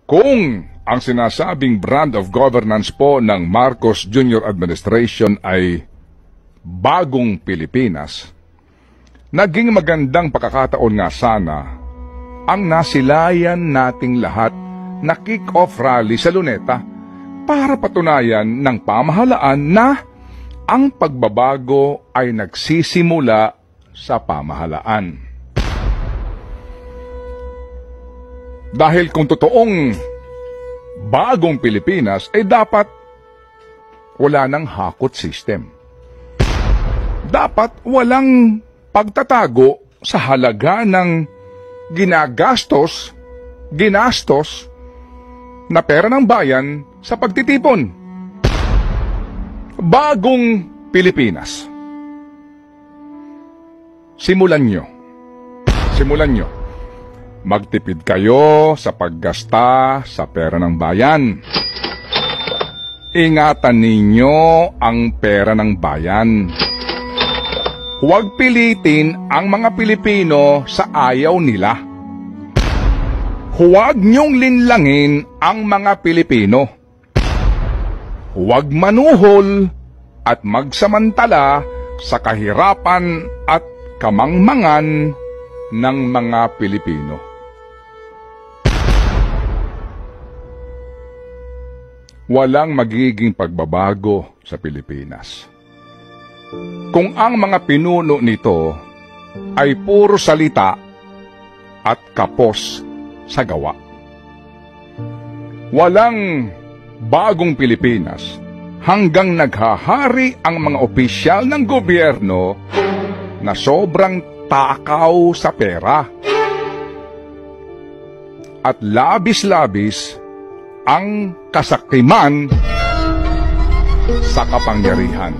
Kung ang sinasabing brand of governance po ng Marcos Jr. Administration ay bagong Pilipinas, naging magandang pagkakataon nga sana ang nasilayan nating lahat na kick-off rally sa Luneta para patunayan ng pamahalaan na ang pagbabago ay nagsisimula sa pamahalaan. Dahil kung totoong bagong Pilipinas, ay dapat wala ng hakot system. Dapat walang pagtatago sa halaga ng ginastos na pera ng bayan sa pagtitipon. Bagong Pilipinas. Simulan nyo. Magtipid kayo sa paggasta sa pera ng bayan. Ingatan ninyo ang pera ng bayan. Huwag pilitin ang mga Pilipino sa ayaw nila. Huwag niyong linlangin ang mga Pilipino. Huwag manuhol at magsamantala sa kahirapan at kamangmangan ng mga Pilipino. Walang magiging pagbabago sa Pilipinas kung ang mga pinuno nito ay puro salita at kapos sa gawa. Walang bagong Pilipinas hanggang naghahari ang mga opisyal ng gobyerno na sobrang takaw sa pera at labis-labis ang kasakiman sa kapangyarihan.